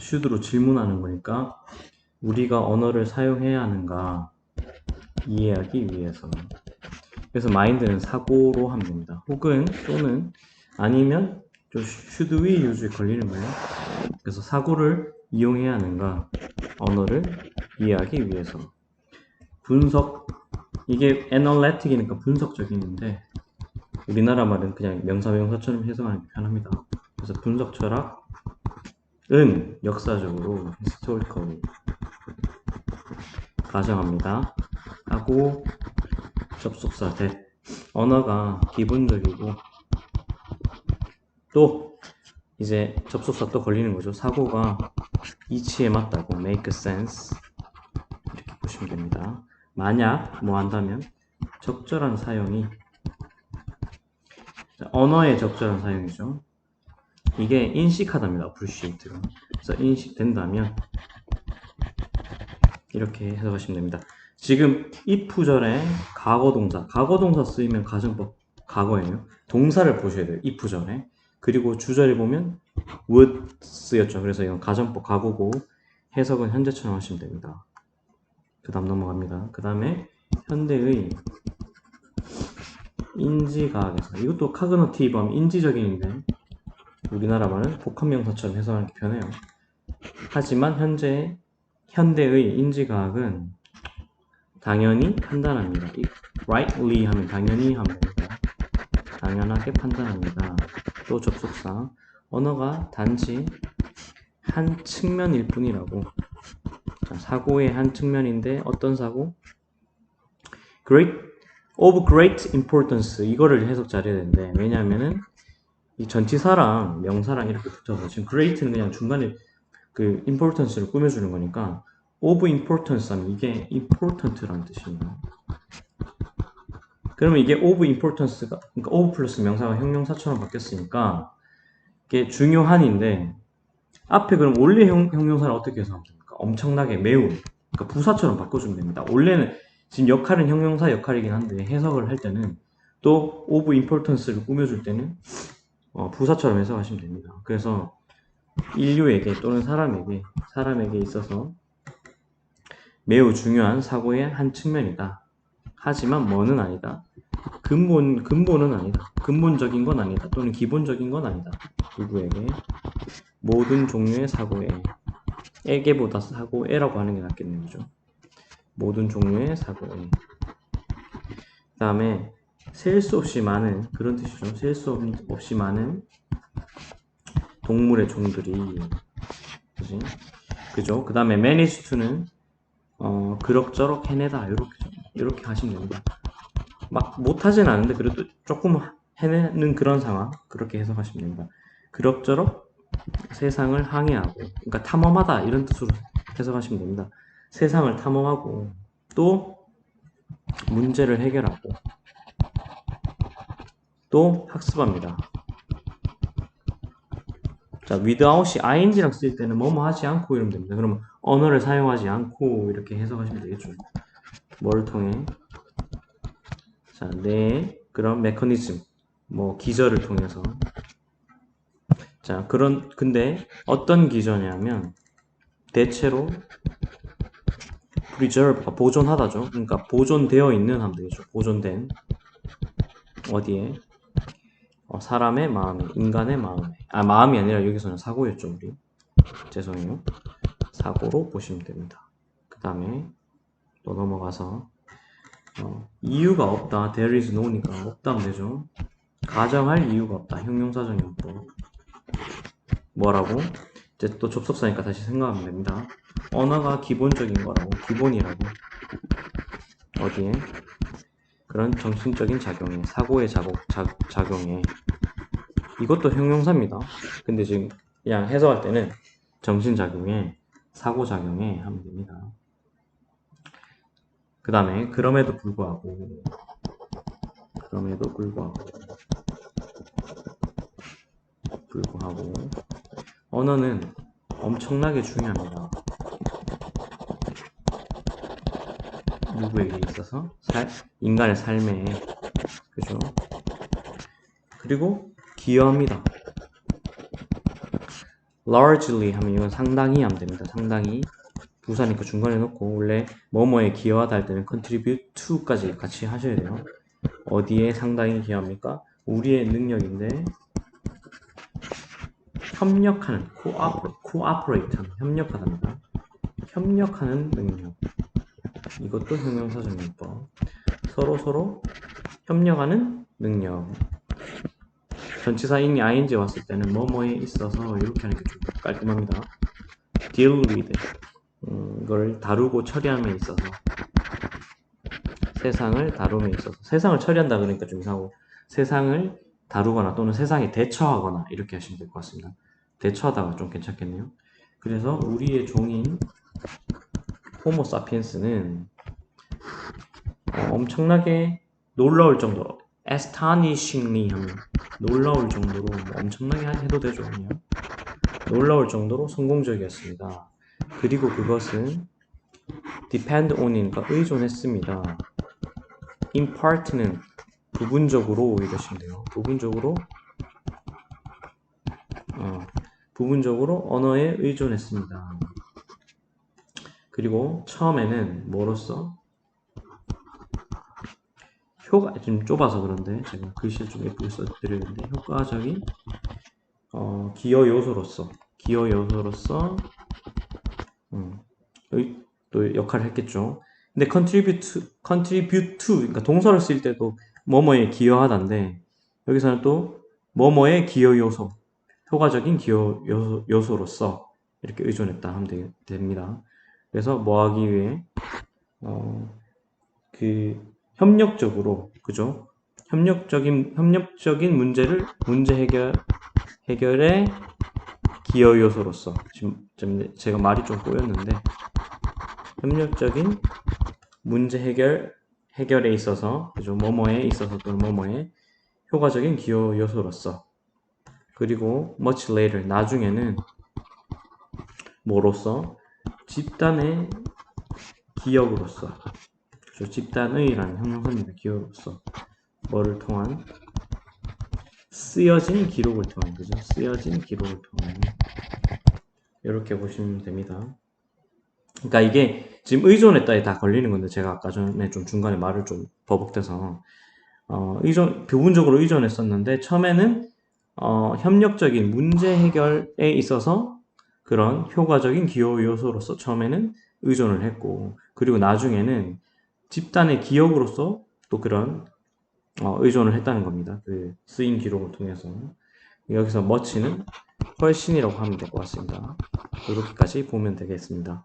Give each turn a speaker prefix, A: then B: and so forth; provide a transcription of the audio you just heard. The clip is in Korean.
A: should로 질문하는 거니까 우리가 언어를 사용해야 하는가 이해하기 위해서. 그래서 mind는 사고로 하면 됩니다. 혹은 또는 아니면 좀 should we use 걸리는 거예요. 그래서 사고를 이용해야 하는가 언어를 이해하기 위해서. 분석, 이게 analytic이니까 분석적인인데 우리나라 말은 그냥 명사명사처럼 해석하는 게 편합니다. 그래서 분석 철학은 역사적으로 historically 가정합니다. 하고 접속사 that 언어가 기본적이고 또 이제 접속사 또 걸리는 거죠. 사고가 이치에 맞다고 make sense 이렇게 보시면 됩니다. 만약 뭐 한다면 적절한 사용이 언어의 적절한 사용이죠. 이게 인식하답니다. appreciate가. 그래서 인식된다면 이렇게 해석하시면 됩니다. 지금 if절에 과거동사 쓰이면 가정법 과거예요. 동사를 보셔야 돼요. if절에. 그리고 주절에 보면 would 쓰였죠. 그래서 이건 가정법 과거고 해석은 현재처럼 하시면 됩니다. 그 다음 넘어갑니다. 그 다음에 현대의 인지과학에서 이것도 카그너티브 하면 인지적인인데 우리나라 말은 복합명사처럼 해석하는 게 편해요. 하지만 현대의 인지과학은 당연히 판단합니다. rightly 하면 당연히 하면 됩니다. 당연하게 판단합니다. 또 접속사 언어가 단지 한 측면일 뿐이라고. 자, 사고의 한 측면인데 어떤 사고? of great importance 이거를 해석 잘해야 되는데 왜냐하면은 이 전치사랑 명사랑 이렇게 붙어서 지금 great는 그냥 중간에 그 importance를 꾸며주는 거니까 of importance 하면 이게 important라는 뜻입니다. 그러면 이게 of importance가 그러니까 of 플러스 명사가 형용사처럼 바뀌었으니까 이게 중요한인데 앞에 그럼 원래 형용사를 어떻게 해석하면 됩니까? 엄청나게 매우 그러니까 부사처럼 바꿔주면 됩니다. 원래는 지금 역할은 형용사 역할이긴 한데 해석을 할 때는 또 of importance를 꾸며줄 때는 부사처럼 해석하시면 됩니다. 그래서 인류에게 또는 사람에게 있어서 매우 중요한 사고의 한 측면이다. 하지만 뭐는 아니다. 근본은 아니다. 근본적인 건 아니다. 또는 기본적인 건 아니다. 누구에게? 모든 종류의 사고에. 에게보다 사고에라고 하는 게 낫겠네요. 그죠? 모든 종류의 사고에. 그 다음에 셀 수 없이 많은 그런 뜻이죠. 셀 수 없이 많은 동물의 종들이 그죠? 그 다음에 manage to는 그럭저럭 해내다 이렇게 하시면 됩니다. 막 못하진 않은데 그래도 조금 해내는 그런 상황 그렇게 해석하시면 됩니다. 그럭저럭 세상을 항해하고 그러니까 탐험하다 이런 뜻으로 해석하시면 됩니다. 세상을 탐험하고 또 문제를 해결하고 또 학습합니다. 자, without이 ing랑 쓸 때는 뭐뭐 하지 않고 이러면 됩니다. 그러면 언어를 사용하지 않고 이렇게 해석하시면 되겠죠. 뭐를 통해? 자, 그런 메커니즘, 뭐 기저를 통해서. 자, 근데 어떤 기저냐면 대체로 preserve가 보존하다죠. 그러니까 보존되어 있는 하면 되겠죠. 보존된 어디에? 사람의 마음에, 인간의 마음에. 마음이 아니라 여기서는 사고였죠, 우리. 죄송해요. 사고로 보시면 됩니다. 그 다음에 또 넘어가서 이유가 없다. There is no니까 없다 하면 되죠. 가정할 이유가 없다. 형용사정용법. 뭐라고? 이제 또 접속사니까 다시 생각하면 됩니다. 언어가 기본적인 거라고. 기본이라고. 어디에? 그런 정신적인 작용에. 사고의 작용에. 이것도 형용사입니다. 근데 지금 그냥 해석할 때는 정신작용에, 사고작용에 하면 됩니다. 그 다음에 그럼에도 불구하고 언어는 엄청나게 중요합니다. 누구에게 있어서? 인간의 삶에. 그죠? 그리고 기여합니다. largely 하면 이건 상당히 하면 됩니다. 상당히 부사니까 중간에 놓고 원래 뭐뭐에 기여하다 할 때는 contribute to까지 같이 하셔야 돼요. 어디에 상당히 기여합니까? 우리의 능력인데 협력하는 cooperate 하는 협력하답니다. 협력하는 능력. 이것도 형용사 정리법. 서로 협력하는 능력. 전치사인이 ing 왔을 때는 뭐뭐에 있어서 이렇게 하는 게 좀 깔끔합니다. deal with 이걸 다루고 처리함에 있어서 세상을 다룸에 있어서 세상을 처리한다 그러니까 좀 이상하고 세상을 다루거나 또는 세상에 대처하거나 이렇게 하시면 될 것 같습니다. 대처하다가 좀 괜찮겠네요. 그래서 우리의 종인 호모사피엔스는 엄청나게 놀라울 정도로 astonishingly 하면 놀라울 정도로 엄청나게 해도 되죠. 그냥. 놀라울 정도로 성공적이었습니다. 그리고 그것은 depend on이니까 의존했습니다. in part는 부분적으로 이러시면 부분적으로 언어에 의존했습니다. 그리고 처음에는 뭐로써? 좀 좁아서 그런데 제가 글씨를 좀 예쁘게 써드리는데 효과적인 기여 요소로서 또 역할을 했겠죠. 근데 contribute to 그러니까 동사를 쓸 때도 뭐뭐에 기여하다인데 여기서는 또 뭐뭐에 기여 요소 효과적인 기여 요소로서 이렇게 의존했다 하면 됩니다. 그래서 뭐 하기 위해 그 협력적으로 그죠? 협력적인 문제 해결의 기여 요소로서 지금 제가 말이 좀 꼬였는데 협력적인 문제 해결에 있어서 그죠? 뭐뭐에 있어서 또는 뭐뭐에 효과적인 기여 요소로서 그리고 much later 나중에는 뭐로서 집단의 기억으로서 그죠? 집단의라는 형용사입니다. 기억으로서 뭐를 통한 쓰여진 기록을 통한 그죠? 쓰여진 기록을 통한 이렇게 보시면 됩니다. 그러니까 이게 지금 의존했다에 다 걸리는 건데 제가 아까 전에 좀 중간에 말을 좀 버벅대서 부분적으로 의존했었는데 처음에는 협력적인 문제 해결에 있어서 그런 효과적인 기여 요소로서 처음에는 의존을 했고 그리고 나중에는 집단의 기억으로서 또 그런 의존을 했다는 겁니다. 그 쓰인 기록을 통해서 여기서 much는 훨씬이라고 하면 될 것 같습니다. 이렇게까지 보면 되겠습니다.